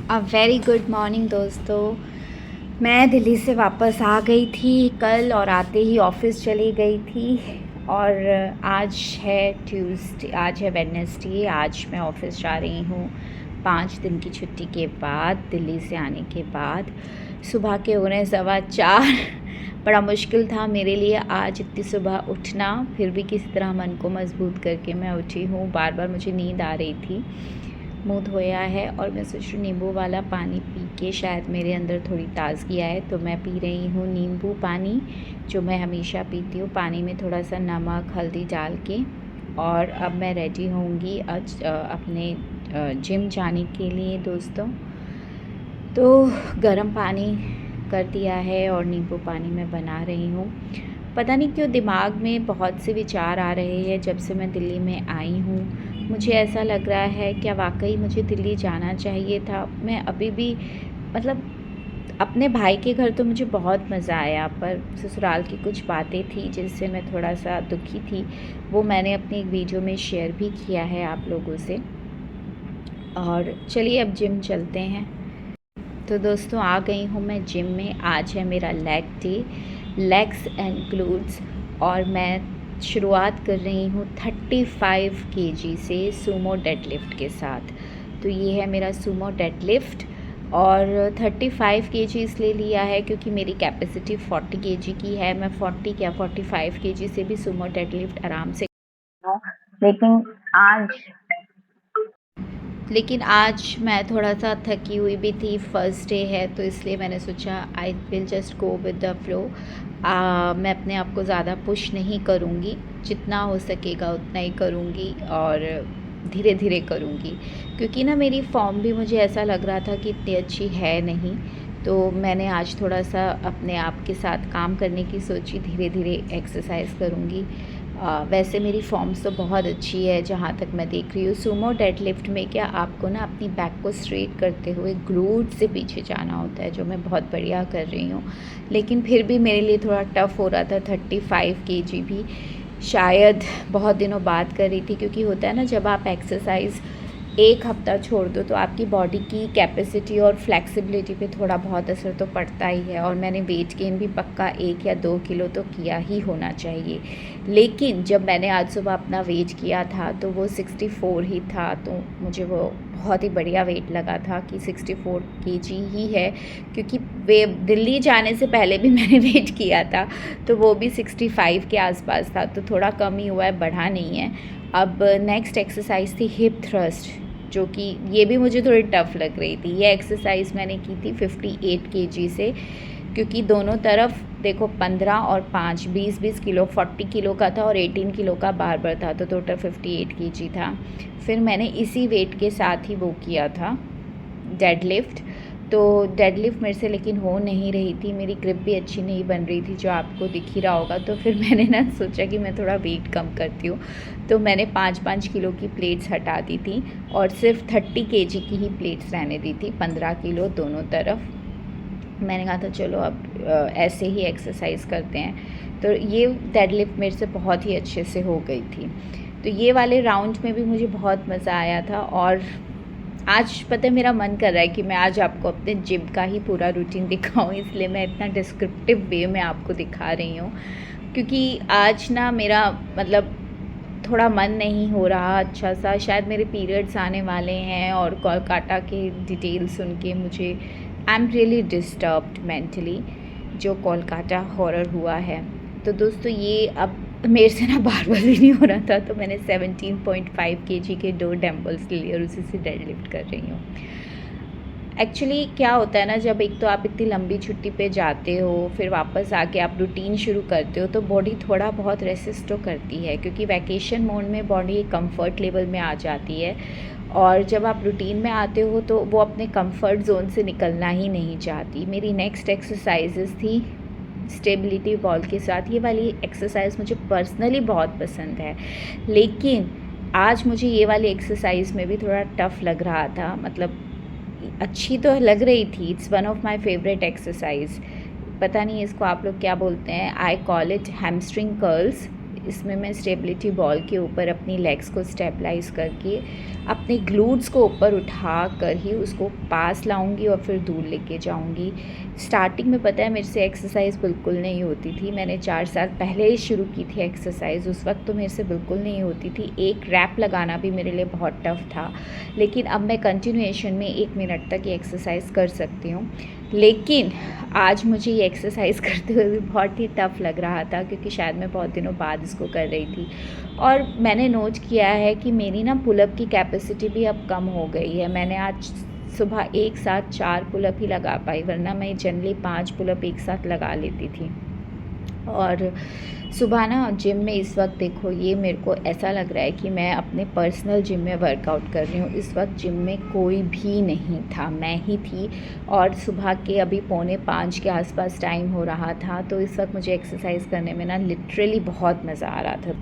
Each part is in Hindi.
अ वेरी गुड मॉर्निंग दोस्तों। मैं दिल्ली से वापस आ गई थी कल और आते ही ऑफ़िस चली गई थी। और आज है ट्यूसडे, आज है वेडनेसडे। आज मैं ऑफ़िस जा रही हूँ 5 दिन की छुट्टी के बाद, दिल्ली से आने के बाद। सुबह के 4:15 बड़ा मुश्किल था मेरे लिए आज इतनी सुबह उठना, फिर भी किसी तरह मन को मजबूत करके मैं उठी हूँ। बार बार मुझे नींद आ रही थी। मुँह धोया है और मैं सोच रही नींबू वाला पानी पी के शायद मेरे अंदर थोड़ी ताज़गी आए, तो मैं पी रही हूँ नींबू पानी, जो मैं हमेशा पीती हूँ, पानी में थोड़ा सा नमक हल्दी डाल के। और अब मैं रेडी होंगी अपने जिम जाने के लिए दोस्तों। तो गर्म पानी कर दिया है और नींबू पानी मैं बना रही हूँ। पता नहीं क्यों दिमाग में बहुत से विचार आ रहे हैं जब से मैं दिल्ली में आई हूँ। मुझे ऐसा लग रहा है क्या वाकई मुझे दिल्ली जाना चाहिए था। मैं अभी भी मतलब अपने भाई के घर तो मुझे बहुत मज़ा आया, पर ससुराल की कुछ बातें थी जिससे मैं थोड़ा सा दुखी थी। वो मैंने अपनी एक वीडियो में शेयर भी किया है आप लोगों से। और चलिए अब जिम चलते हैं। तो दोस्तों आ गई हूँ मैं जिम में। आज है मेरा leg day, legs and glutes. और मैं शुरुआत कर रही हूँ 35 केजी से सूमो डेडलिफ्ट के साथ। तो ये है मेरा सूमो डेडलिफ्ट। और 35 केजी इसलिए लिया है क्योंकि मेरी कैपेसिटी 40 केजी की है। मैं 45 केजी से भी सूमो डेडलिफ्ट आराम से लेकिन आज लेकिन आज मैं थोड़ा सा थकी हुई भी थी, फर्स्ट डे है, तो इसलिए मैंने सोचा I will just go with the flow. मैं अपने आप को ज़्यादा पुश नहीं करूँगी, जितना हो सकेगा उतना ही करूँगी और धीरे धीरे करूँगी। क्योंकि ना मेरी फॉर्म भी मुझे ऐसा लग रहा था कि इतनी अच्छी है नहीं, तो मैंने आज थोड़ा सा अपने आप के साथ काम करने की सोची, धीरे धीरे एक्सरसाइज करूँगी। वैसे मेरी फॉर्म्स तो बहुत अच्छी है जहाँ तक मैं देख रही हूँ। सूमो डेडलिफ्ट में क्या आपको ना अपनी बैक को स्ट्रेट करते हुए ग्लूट से पीछे जाना होता है, जो मैं बहुत बढ़िया कर रही हूँ। लेकिन फिर भी मेरे लिए थोड़ा टफ़ हो रहा था। 35 केजी भी शायद बहुत दिनों बाद कर रही थी, क्योंकि होता है ना जब आप एक्सरसाइज एक हफ्ता छोड़ दो तो आपकी बॉडी की कैपेसिटी और फ्लेक्सिबिलिटी पे थोड़ा बहुत असर तो पड़ता ही है। और मैंने वेट गेन भी पक्का 1 या 2 किलो तो किया ही होना चाहिए। लेकिन जब मैंने आज सुबह अपना वेट किया था तो वो 64 ही था, तो मुझे वो बहुत ही बढ़िया वेट लगा था कि 64 केजी ही है। क्योंकि वे दिल्ली जाने से पहले भी मैंने वेट किया था तो वो भी 65 के आसपास था, तो थोड़ा कम ही हुआ है, बढ़ा नहीं है। अब नेक्स्ट एक्सरसाइज थी हिप थ्रस्ट, जो कि ये भी मुझे थोड़ी टफ़ लग रही थी। ये एक्सरसाइज मैंने की थी 58 केजी से, क्योंकि दोनों तरफ देखो 15 और 5 20 किलो, 40 किलो का था और 18 किलो का बार था, तो टोटल 58 केजी था। फिर मैंने इसी वेट के साथ ही वो किया था डेडलिफ्ट। तो डेडलिफ्ट मेरे से लेकिन हो नहीं रही थी, मेरी ग्रिप भी अच्छी नहीं बन रही थी, जो आपको दिख ही रहा होगा। तो फिर मैंने ना सोचा कि मैं थोड़ा वेट कम करती हूँ, तो मैंने 5-5 किलो की प्लेट्स हटा दी थी और सिर्फ 30 केजी की ही प्लेट्स रहने दी थी, 15 किलो दोनों तरफ। मैंने कहा था चलो अब ऐसे ही एक्सरसाइज करते हैं। तो ये डेडलिफ्ट मेरे से बहुत ही अच्छे से हो गई थी। तो ये वाले राउंड में भी मुझे बहुत मज़ा आया था। और आज पता है मेरा मन कर रहा है कि मैं आज आपको अपने जिम का ही पूरा रूटीन दिखाऊं, इसलिए मैं इतना डिस्क्रिप्टिव वे में आपको दिखा रही हूँ। क्योंकि आज ना मेरा मतलब थोड़ा मन नहीं हो रहा अच्छा सा, शायद मेरे पीरियड्स आने वाले हैं और कोलकाता के डिटेल सुन के मुझे I am really disturbed mentally, जो कोलकाता हॉरर हुआ है। तो दोस्तों ये अब मेरे से ना बार बार भी नहीं हो रहा था, तो मैंने 17.5 केजी के 2 डम्बल्स ले लिए और उसी से डेडलिफ्ट कर रही हूँ। एक्चुअली क्या होता है ना, जब एक तो आप इतनी लंबी छुट्टी पे जाते हो, फिर वापस आके आप रूटीन शुरू करते हो, तो बॉडी थोड़ा बहुत रेसिस्ट तो करती है, क्योंकि वैकेशन मोड में बॉडी कंफर्ट लेवल में आ जाती है। और जब आप रूटीन में आते हो तो वो अपने कंफर्ट जोन से निकलना ही नहीं चाहती। मेरी नेक्स्ट एक्सरसाइजेस थी स्टेबिलिटी बॉल के साथ। ये वाली एक्सरसाइज मुझे पर्सनली बहुत पसंद है, लेकिन आज मुझे ये वाली एक्सरसाइज में भी थोड़ा टफ़ लग रहा था। मतलब अच्छी तो लग रही थी, it's one of my favourite exercise. पता नहीं इसको आप लोग क्या बोलते हैं, I call it hamstring curls. इसमें मैं स्टेबिलिटी बॉल के ऊपर अपनी लेग्स को स्टेबलाइज़ करके अपने ग्लूट्स को ऊपर उठा कर ही उसको पास लाऊंगी और फिर दूर लेके जाऊंगी। स्टार्टिंग में पता है मेरे से एक्सरसाइज़ बिल्कुल नहीं होती थी। मैंने 4 साल पहले ही शुरू की थी एक्सरसाइज़, उस वक्त तो मेरे से बिल्कुल नहीं होती थी। एक रैप लगाना भी मेरे लिए बहुत टफ़ था, लेकिन अब मैं कंटिन्यूएशन में 1 मिनट तक ये एक्सरसाइज़ कर सकती हूँ। लेकिन आज मुझे ये एक्सरसाइज़ करते हुए भी बहुत ही टफ़ लग रहा था, क्योंकि शायद मैं बहुत दिनों बाद इसको कर रही थी। और मैंने नोट किया है कि मेरी ना पुलअप की कैपेसिटी भी अब कम हो गई है। मैंने आज सुबह एक साथ 4 पुलअप ही लगा पाई, वरना मैं जनरली 5 पुलअप एक साथ लगा लेती थी। और सुबह ना जिम में इस वक्त देखो, ये मेरे को ऐसा लग रहा है कि मैं अपने पर्सनल जिम में वर्कआउट कर रही हूँ। इस वक्त जिम में कोई भी नहीं था, मैं ही थी। और सुबह के अभी 4:45 के आसपास टाइम हो रहा था, तो इस वक्त मुझे एक्सरसाइज करने में ना लिटरली बहुत मज़ा आ रहा था।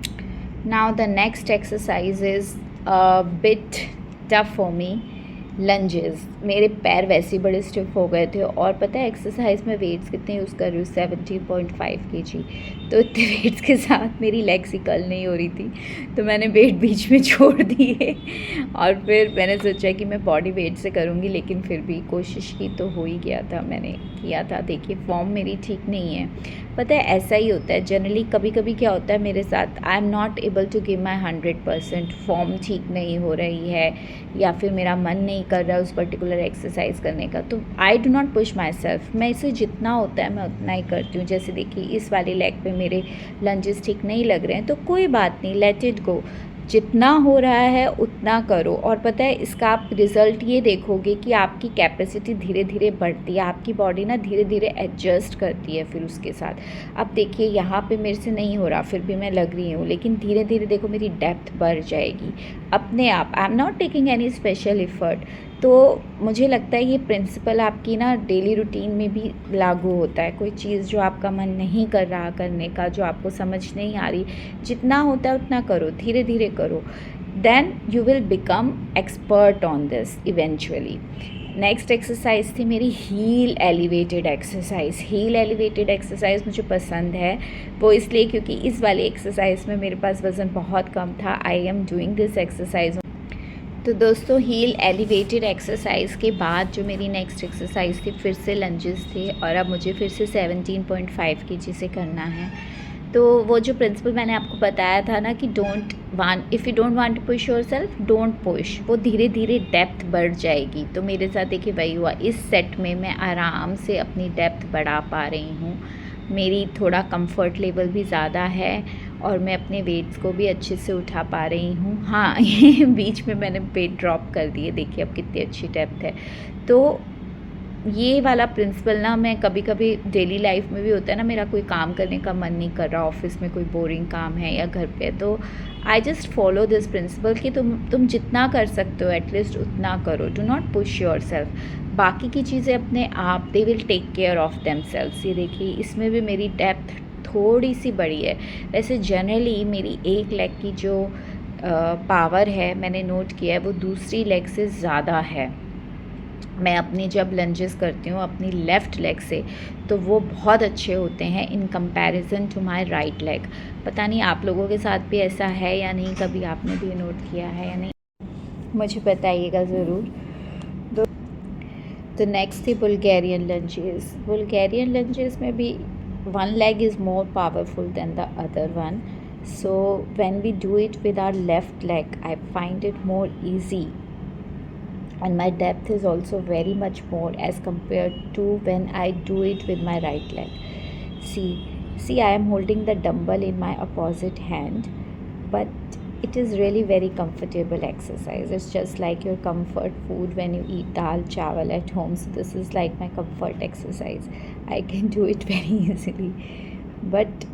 Now the next exercise is bit tough for me, lunges. मेरे पैर वैसे ही बड़े स्टिफ हो गए थे, और पता है एक्सरसाइज में वेट्स कितने यूज़ कर रही हूँ, 17.5 kg। तो इतने वेट्स के साथ मेरी लेग्स ही कर्ल नहीं हो रही थी, तो मैंने वेट बीच में छोड़ दिए। और फिर मैंने सोचा कि मैं बॉडी वेट से करूँगी, लेकिन फिर भी कोशिश की तो हो ही गया था, मैंने किया था। देखिए फॉर्म मेरी ठीक नहीं है, पता है ऐसा ही होता है जनरली। कभी कभी क्या होता है मेरे साथ, I am not able to give my 100%, form ठीक नहीं हो रही है या फिर मेरा मन नहीं कर रहा है उस पर्टिकुलर एक्सरसाइज करने का, तो I do not push my self. मैं इसे जितना होता है मैं उतना ही करती हूँ। जैसे देखिए इस वाले लेग पे मेरे लंजेस ठीक नहीं लग रहे हैं, तो कोई बात नहीं, लेट इट गो। जितना हो रहा है उतना करो, और पता है इसका आप रिज़ल्ट ये देखोगे कि आपकी कैपेसिटी धीरे धीरे बढ़ती है, आपकी बॉडी ना धीरे धीरे एडजस्ट करती है फिर उसके साथ। अब देखिए यहाँ पे मेरे से नहीं हो रहा, फिर भी मैं लग रही हूँ, लेकिन धीरे धीरे देखो मेरी डेप्थ बढ़ जाएगी अपने आप। आई am not taking any special effort. तो मुझे लगता है ये प्रिंसिपल आपकी ना डेली रूटीन में भी लागू होता है। कोई चीज़ जो आपका मन नहीं कर रहा करने का, जो आपको समझ नहीं आ रही, जितना होता है उतना करो, धीरे धीरे करो, then you will become expert on this eventually. Next exercise थी मेरी heel elevated exercise. Heel elevated exercise मुझे पसंद है, वो इसलिए क्योंकि इस वाली एक्सरसाइज में मेरे पास वज़न बहुत कम था। I am doing this exercise. तो दोस्तों हील एलिवेटेड एक्सरसाइज के बाद जो मेरी नेक्स्ट एक्सरसाइज थी फिर से लंजेस थे, और अब मुझे फिर से 17.5 kg से करना है। तो वो जो प्रिंसिपल मैंने आपको बताया था ना कि if you don't want to push yourself, don't push, वो धीरे धीरे डेप्थ बढ़ जाएगी। तो मेरे साथ देखिए वही हुआ। इस सेट में मैं आराम से अपनी डेप्थ बढ़ा पा रही हूँ, मेरी थोड़ा कंफर्ट लेवल भी ज़्यादा है, और मैं अपने वेट्स को भी अच्छे से उठा पा रही हूँ। हाँ ये बीच में मैंने वेट ड्रॉप कर दिए, देखिए अब कितनी अच्छी डेप्थ है। तो ये वाला प्रिंसिपल ना मैं कभी कभी डेली लाइफ में भी होता है ना, मेरा कोई काम करने का मन नहीं कर रहा, ऑफिस में कोई बोरिंग काम है या घर पे, तो I just follow this principle कि तुम जितना कर सकते हो एटलीस्ट उतना करो, do not push yourself. बाकी की चीज़ें अपने आप they will take care of themselves. ये देखिए इसमें भी मेरी डेप्थ थोड़ी सी बड़ी है। वैसे जनरली मेरी एक लेग की जो पावर है मैंने नोट किया है वो दूसरी लेग से ज़्यादा है। मैं अपनी जब लंजेस करती हूँ अपनी लेफ़्ट लेग से, तो वो बहुत अच्छे होते हैं in comparison to my right leg. पता नहीं आप लोगों के साथ भी ऐसा है या नहीं, कभी आपने भी नोट किया है या नहीं, मुझे बताइएगा ज़रूर। तो नेक्स्ट थी बुल्गारियन लंजेस। बुल्गारियन लंजेस में भी one leg is more powerful than the other one, so when we do it with our left leg I find it more easy, and my depth is also very much more as compared to when I do it with my right leg. See I am holding the dumbbell in my opposite hand, but it is really very comfortable exercise. It's just like your comfort food when you eat dal chawal at home. So this is like my comfort exercise. I can do it very easily, but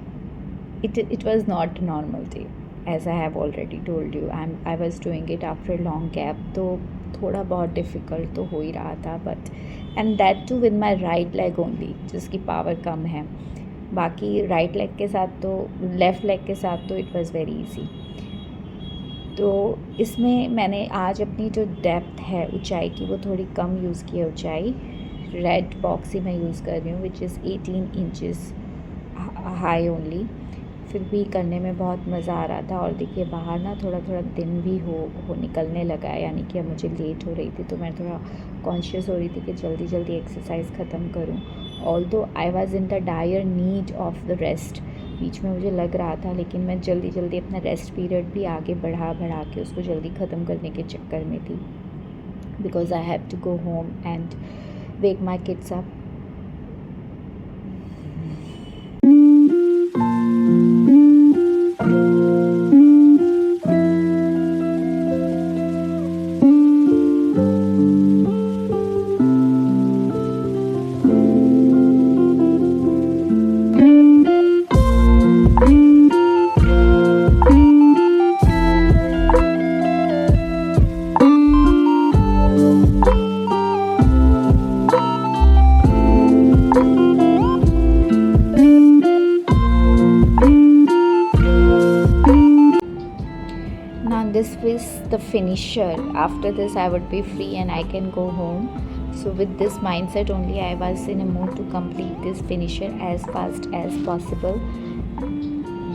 it was not a normal day, as I have already told you. I was doing it after a long gap, तो थोड़ा बहुत डिफ़िकल्ट तो हो ही रहा था, but and that too with my right leg only, जिसकी पावर कम है। बाकी राइट लेग के साथ तो, लेफ़्ट लेग के साथ तो इट वाज़ वेरी ईजी। तो इसमें मैंने आज अपनी जो डेप्थ है ऊंचाई की वो थोड़ी कम यूज़ की है। ऊंचाई रेड बॉक्स ही मैं यूज़ कर रही हूँ, which is 18 inches high only. फिर भी करने में बहुत मज़ा आ रहा था। और देखिए बाहर ना थोड़ा थोड़ा दिन भी हो निकलने लगा है, यानी कि अब मुझे लेट हो रही थी, तो मैं थोड़ा कॉन्शियस हो रही थी कि जल्दी जल्दी एक्सरसाइज ख़त्म करूं। Although I was in the dire need of the rest, बीच में मुझे लग रहा था, लेकिन मैं जल्दी जल्दी अपना रेस्ट पीरियड भी आगे बढ़ा के उसको जल्दी ख़त्म करने के चक्कर में थी, because I have to go home and wake my kids up. This was the finisher. After this I would be free and I can go home. So with this mindset only I was in a mood to complete this finisher as fast as possible.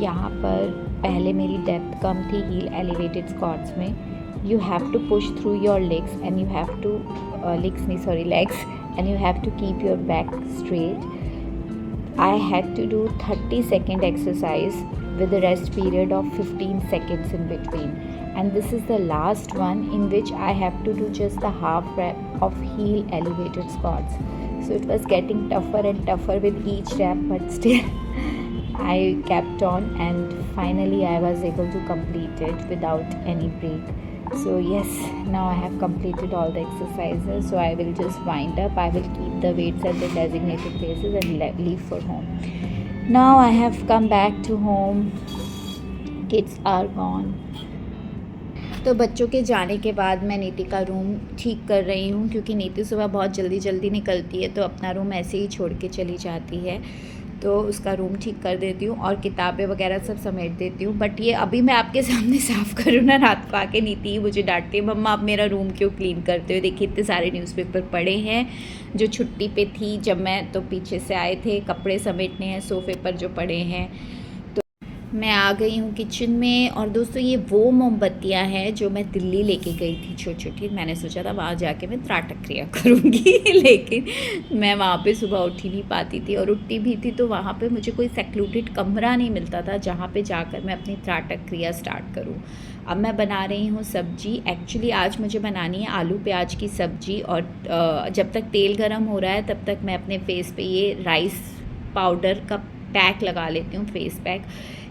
यहाँ पर पहले मेरी डेप्थ कम थी हील एलिवेटेड स्क्वाट्स में. You have to push through your legs and you have to legs and you have to keep your back straight. I had to do 30-second exercise with a rest period of 15 seconds in between, and this is the last one in which I have to do just the half rep of heel elevated squats. So it was getting tougher and tougher with each rep, but still I kept on and finally I was able to complete it without any break. So yes, now I have completed all the exercises, so I will just wind up. I will keep the weights at the designated places and leave for home. Now I have come back to home. Kids are gone. तो बच्चों के जाने के बाद मैं नीति का रूम ठीक कर रही हूँ, क्योंकि नीति सुबह बहुत जल्दी जल्दी निकलती है तो अपना रूम ऐसे ही छोड़ के चली जाती है, तो उसका रूम ठीक कर देती हूँ और किताबें वगैरह सब समेट देती हूँ. बट ये अभी मैं आपके सामने साफ़ करूँ ना, रात को आके नीति ही मुझे डांटती है, मम्मा आप मेरा रूम क्यों क्लीन करते हो. देखिए इतने सारे न्यूज़पेपर पड़े हैं जो छुट्टी पे थी जब मैं, तो पीछे से आए थे, कपड़े समेटने हैं, सोफ़े पर जो पड़े हैं. मैं आ गई हूँ किचन में. और दोस्तों ये वो मोमबत्तियाँ हैं जो मैं दिल्ली लेके गई थी छोटी छोटी. मैंने सोचा था वहाँ जाके मैं त्राटक क्रिया करूँगी लेकिन मैं वहाँ पे सुबह उठ ही नहीं पाती थी, और उठती भी थी तो वहाँ पे मुझे कोई सेक्लूटेड कमरा नहीं मिलता था जहाँ पे जाकर मैं अपनी त्राटक क्रिया स्टार्ट करूँ. अब मैं बना रही हूँ सब्जी. एक्चुअली आज मुझे बनानी है आलू प्याज की सब्जी, और जब तक तेल गर्म हो रहा है तब तक मैं अपने फेस पे ये राइस पाउडर का पैक लगा लेती हूँ, फेस पैक.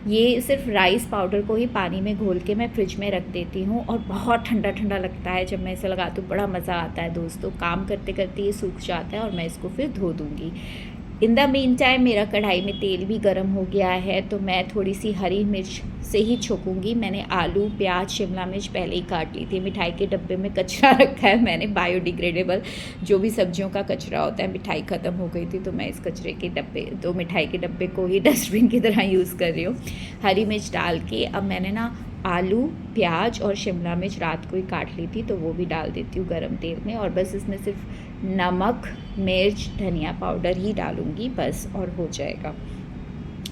ये सिर्फ राइस पाउडर को ही पानी में घोल के मैं फ्रिज में रख देती हूँ, और बहुत ठंडा ठंडा लगता है जब मैं इसे लगाती हूँ. बड़ा मज़ा आता है दोस्तों. काम करते करते ये सूख जाता है और मैं इसको फिर धो दूँगी. इन द मीन टाइम मेरा कढ़ाई में तेल भी गर्म हो गया है, तो मैं थोड़ी सी हरी मिर्च से ही छौंकूँगी. मैंने आलू प्याज शिमला मिर्च पहले ही काट ली थी. मिठाई के डब्बे में कचरा रखा है मैंने, बायोडिग्रेडेबल जो भी सब्जियों का कचरा होता है. मिठाई ख़त्म हो गई थी तो मैं इस कचरे के डब्बे, तो मिठाई के डब्बे को ही डस्टबिन की तरह यूज़ कर रही हूँ. हरी मिर्च डाल के अब मैंने ना आलू प्याज और शिमला मिर्च रात को ही काट ली थी, तो वो भी डाल देती हूँ गरम तेल में. और बस इसमें सिर्फ नमक मिर्च धनिया पाउडर ही डालूँगी बस, और हो जाएगा.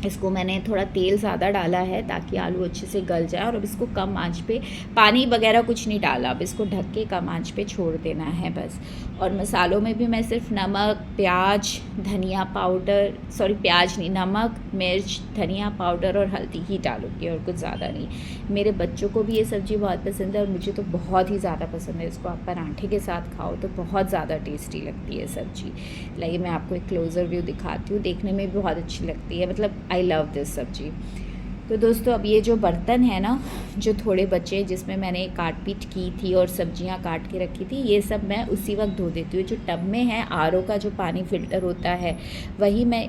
इसको मैंने थोड़ा तेल ज़्यादा डाला है ताकि आलू अच्छे से गल जाए. और अब इसको कम आंच पे, पानी वगैरह कुछ नहीं डाला, अब इसको ढक के कम आंच पे छोड़ देना है बस. और मसालों में भी मैं सिर्फ नमक प्याज धनिया पाउडर, प्याज नहीं, नमक मिर्च धनिया पाउडर और हल्दी ही डालूँगी, और कुछ ज़्यादा नहीं. मेरे बच्चों को भी ये सब्ज़ी बहुत पसंद है और मुझे तो बहुत ही ज़्यादा पसंद है. इसको आप पराठे के साथ खाओ तो बहुत ज़्यादा टेस्टी लगती है सब्ज़ी. लाइए मैं आपको एक क्लोज़र व्यू दिखाती हूँ. देखने में भी बहुत अच्छी लगती है, मतलब आई लव दिस सब्जी. तो दोस्तों अब ये जो बर्तन है ना, जो थोड़े बचे जिसमें मैंने काट पीट की थी और सब्जियां काट के रखी थी, ये सब मैं उसी वक्त धो देती हूँ. जो टब में है आरओ का जो पानी फ़िल्टर होता है वही मैं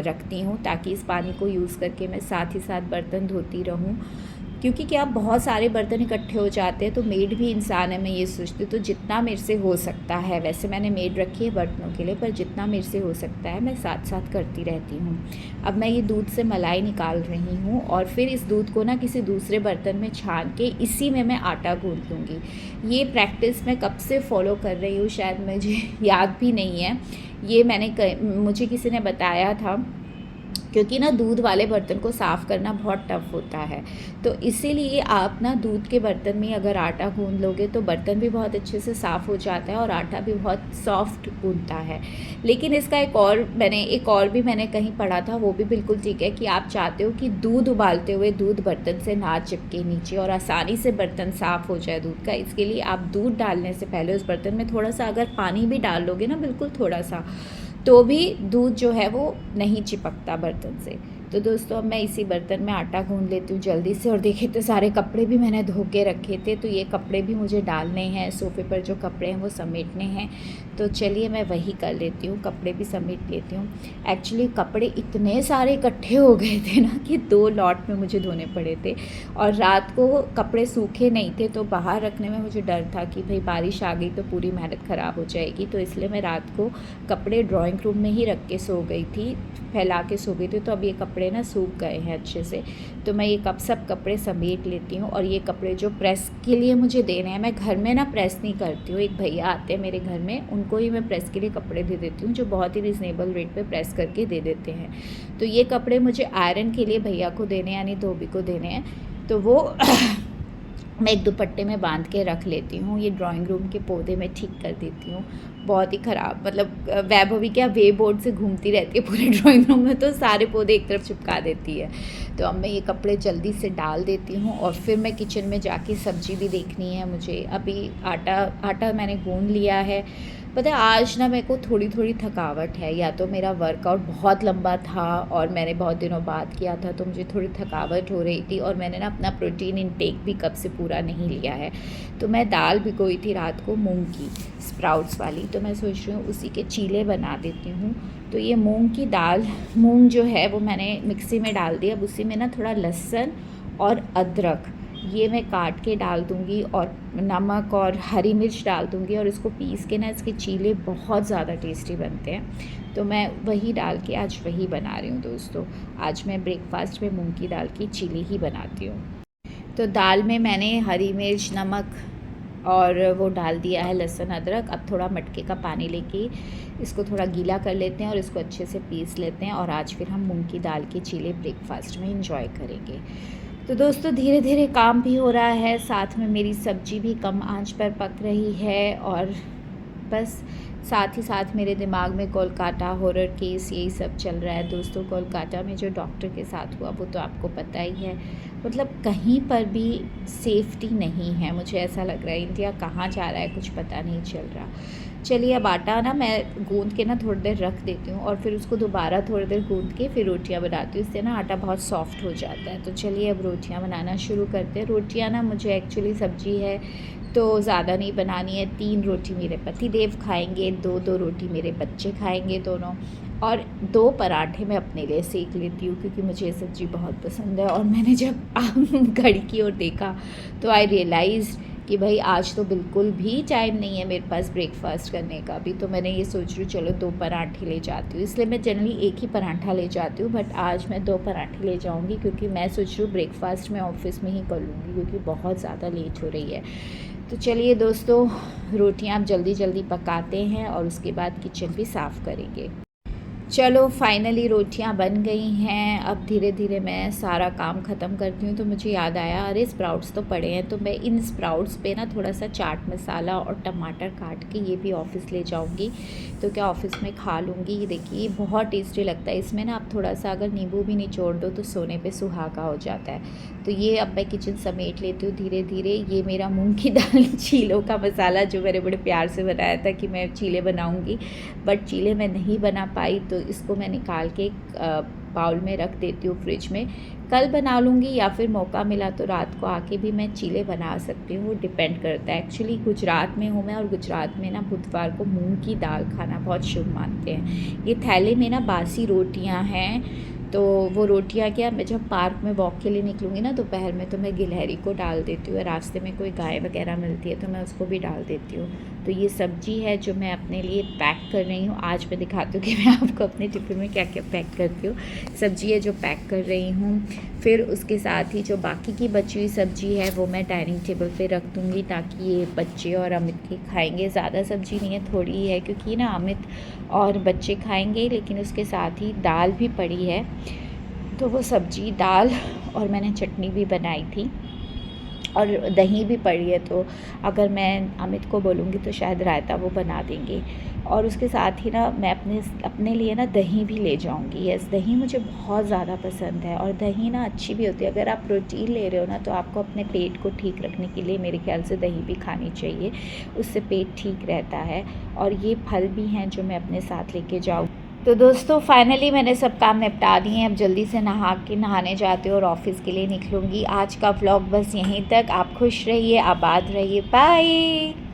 रखती हूँ, ताकि इस पानी को यूज़ करके मैं साथ ही साथ बर्तन धोती रहूँ. क्योंकि क्या बहुत सारे बर्तन इकट्ठे हो जाते हैं, तो मेड भी इंसान है, मैं ये सोचती हूँ. तो जितना मेरे से हो सकता है, वैसे मैंने मेड रखी है बर्तनों के लिए, पर जितना मेरे से हो सकता है मैं साथ साथ करती रहती हूँ. अब मैं ये दूध से मलाई निकाल रही हूँ, और फिर इस दूध को ना किसी दूसरे बर्तन में छान के इसी में मैं आटा गूँथ लूँगी. ये प्रैक्टिस मैं कब से फॉलो कर रही हूँ शायद मुझे याद भी नहीं है. ये मुझे किसी ने बताया था क्योंकि ना दूध वाले बर्तन को साफ़ करना बहुत टफ़ होता है। तो इसीलिए आप ना दूध के बर्तन में अगर आटा गूँध लोगे तो बर्तन भी बहुत अच्छे से साफ़ हो जाता है और आटा भी बहुत सॉफ्ट गूँधता है। लेकिन इसका एक और भी मैंने कहीं पढ़ा था, वो भी बिल्कुल ठीक है कि आप चाहते हो कि दूध उबालते हुए दूध बर्तन से ना चिपके नीचे और आसानी से बर्तन साफ़ हो जाए दूध का। इसके लिए आप दूध डालने से पहले उस बर्तन में थोड़ा सा अगर पानी भी डाल लोगे ना, बिल्कुल थोड़ा सा, तो भी दूध जो है वो नहीं चिपकता बर्तन से। तो दोस्तों अब मैं इसी बर्तन में आटा गूँध लेती हूँ जल्दी से। और देखिए तो सारे कपड़े भी मैंने धो के रखे थे, तो ये कपड़े भी मुझे डालने हैं, सोफ़े पर जो कपड़े हैं वो समेटने हैं। तो चलिए मैं वही कर लेती हूँ, कपड़े भी समेट लेती हूँ। एक्चुअली कपड़े इतने सारे इकट्ठे हो गए थे ना कि 2 लॉट में मुझे धोने पड़े थे, और रात को कपड़े सूखे नहीं थे तो बाहर रखने में मुझे डर था कि भाई बारिश आ गई तो पूरी मेहनत ख़राब हो जाएगी। तो इसलिए मैं रात को कपड़े ड्राइंग रूम में ही रख के सो गई थी, फैला के सो गई थी। तो अब ये कपड़े ना सूख गए हैं अच्छे से, तो मैं ये सब कपड़े समेट लेती हूँ। और ये कपड़े जो प्रेस के लिए मुझे देने हैं, मैं घर में ना प्रेस नहीं करती हूँ, एक भैया आते हैं मेरे घर में, उनको ही मैं प्रेस के लिए कपड़े दे देती हूँ, जो बहुत ही रिजनेबल रेट पे प्रेस करके दे देते हैं। तो ये कपड़े मुझे आयरन के लिए भैया को देने, यानी धोबी को देने हैं, तो वो मैं एक दुपट्टे में बांध के रख लेती हूँ। ये ड्राइंग रूम के पौधे मैं ठीक कर देती हूँ, बहुत ही ख़राब, मतलब वैभवी क्या वे बोर्ड से घूमती रहती है पूरे ड्राइंग रूम में, तो सारे पौधे एक तरफ चिपका देती है। तो अब मैं ये कपड़े जल्दी से डाल देती हूँ और फिर मैं किचन में जाके सब्ज़ी भी देखनी है मुझे। अभी आटा मैंने गूँध लिया है। पता है आज ना मेरे को थोड़ी थकावट है, या तो मेरा वर्कआउट बहुत लंबा था और मैंने बहुत दिनों बाद किया था, तो मुझे थोड़ी थकावट हो रही थी, और मैंने ना अपना प्रोटीन इनटेक भी कब से पूरा नहीं लिया है। तो मैं दाल भिगोई थी रात को मूंग की, स्प्राउट्स वाली, तो मैं सोच रही हूँ उसी के चीले बना देती हूँ। तो ये मूंग की दाल, मूंग जो है वो मैंने मिक्सी में डाल दिया। अब उसी में ना थोड़ा लहसुन और अदरक ये मैं काट के डाल दूँगी, और नमक और हरी मिर्च डाल दूँगी, और इसको पीस के ना इसके चीले बहुत ज़्यादा टेस्टी बनते हैं। तो मैं वही डाल के आज वही बना रही हूँ दोस्तों। आज मैं ब्रेकफास्ट में मूंग की दाल की चीले ही बनाती हूँ। तो दाल में मैंने हरी मिर्च, नमक और वो डाल दिया है लहसुन अदरक। अब थोड़ा मटके का पानी लेके इसको थोड़ा गीला कर लेते हैं और इसको अच्छे से पीस लेते हैं, और आज फिर हम मूंग की दाल के चीले ब्रेकफास्ट में इंजॉय करेंगे। तो दोस्तों धीरे धीरे काम भी हो रहा है, साथ में मेरी सब्ज़ी भी कम आंच पर पक रही है, और बस साथ ही साथ मेरे दिमाग में कोलकाता हॉरर केस यही सब चल रहा है दोस्तों। कोलकाता में जो डॉक्टर के साथ हुआ वो तो आपको पता ही है, मतलब कहीं पर भी सेफ्टी नहीं है। मुझे ऐसा लग रहा है इंडिया कहाँ जा रहा है कुछ पता नहीं चल रहा। चलिए अब आटा ना मैं गूंद के ना थोड़ी देर रख देती हूँ, और फिर उसको दोबारा थोड़ी देर गूंद के फिर रोटियाँ बनाती हूँ, इससे ना आटा बहुत सॉफ्ट हो जाता है। तो चलिए अब रोटियाँ बनाना शुरू करते हैं। रोटियाँ ना मुझे एक्चुअली सब्जी है तो ज़्यादा नहीं बनानी है, 3 रोटी मेरे पति देव खाएंगे, 2 रोटी मेरे बच्चे खाएंगे दोनों, और 2 पराठे मैं अपने लिए सेक लेती हूँ क्योंकि मुझे ये सब्ज़ी बहुत पसंद है। और मैंने जब घड़ी की ओर देखा तो आई रियलाइज़ कि भाई आज तो बिल्कुल भी टाइम नहीं है मेरे पास ब्रेकफास्ट करने का भी। तो मैंने ये सोच रही हूँ चलो 2 पराठे ले जाती हूँ, इसलिए मैं जनरली एक ही पराठा ले जाती हूँ, बट आज मैं 2 पराठे ले जाऊँगी क्योंकि मैं सोच रही हूँ ब्रेकफास्ट में ऑफिस में ही कर लूँगी क्योंकि बहुत ज़्यादा लेट हो रही है। तो चलिए दोस्तों रोटियाँ आप जल्दी पकाते हैं और उसके बाद किचन भी साफ़ करेंगे। चलो फाइनली रोटियां बन गई हैं। अब धीरे धीरे मैं सारा काम ख़त्म करती हूँ। तो मुझे याद आया अरे स्प्राउट्स तो पड़े हैं, तो मैं इन स्प्राउट्स पे ना थोड़ा सा चाट मसाला और टमाटर काट के ये भी ऑफ़िस ले जाऊँगी, तो क्या ऑफ़िस में खा लूँगी। ये देखिए बहुत टेस्टी लगता है, इसमें ना आप थोड़ा सा अगर नींबू भी निचोड़ दो तो सोने पे सुहागा हो जाता है। तो ये अब मैं किचन समेट लेती हूँ धीरे धीरे। ये मेरा मूंग की दाल चीलों का मसाला जो मैंने बड़े प्यार से बनाया था कि मैं चीले बनाऊँगी, बट चीले मैं नहीं बना पाई, तो इसको मैं निकाल के बाउल में रख देती हूँ फ्रिज में। कल बना लूँगी या फिर मौका मिला तो रात को आके भी मैं चीले बना सकती हूँ, वो डिपेंड करता है। एक्चुअली गुजरात में हूँ मैं, और गुजरात में ना बुधवार को मूंग की दाल खाना बहुत शुभ मानते हैं। ये थैले में ना बासी रोटियाँ हैं, तो वो रोटियाँ क्या मैं जब पार्क में वॉक के लिए निकलूँगी ना दोपहर में, तो मैं गिलहरी को डाल देती हूँ। रास्ते में कोई गाय वगैरह मिलती है तो मैं उसको भी डाल देती हूँ। तो ये सब्जी है जो मैं अपने लिए पैक कर रही हूँ। आज मैं दिखाती हूँ कि मैं आपको अपने टिफ़िन में क्या क्या पैक करती हूँ। सब्जी है जो पैक कर रही हूँ। फिर उसके साथ ही जो बाकी की बची हुई सब्जी है वो मैं डाइनिंग टेबल पे रख दूँगी ताकि ये बच्चे और अमित के खाएंगे। ज़्यादा सब्जी नहीं है, थोड़ी ही है, क्योंकि ना अमित और बच्चे खाएंगे। लेकिन उसके साथ ही दाल भी पड़ी है, तो वो सब्जी, दाल और मैंने चटनी भी बनाई थी और दही भी पड़ी है। तो अगर मैं अमित को बोलूँगी तो शायद रायता वो बना देंगे। और उसके साथ ही ना मैं अपने लिए ना दही भी ले जाऊँगी। यस, दही मुझे बहुत ज़्यादा पसंद है और दही ना अच्छी भी होती है। अगर आप प्रोटीन ले रहे हो ना तो आपको अपने पेट को ठीक रखने के लिए मेरे ख्याल से दही भी खानी चाहिए, उससे पेट ठीक रहता है। और ये फल भी हैं जो मैं अपने साथ लेके जाऊँ। तो दोस्तों फाइनली मैंने सब काम निपटा दिए हैं। अब जल्दी से नहाने जाते हो और ऑफ़िस के लिए निकलूँगी। आज का व्लॉग बस यहीं तक। आप खुश रहिए, आबाद रहिए, बाय।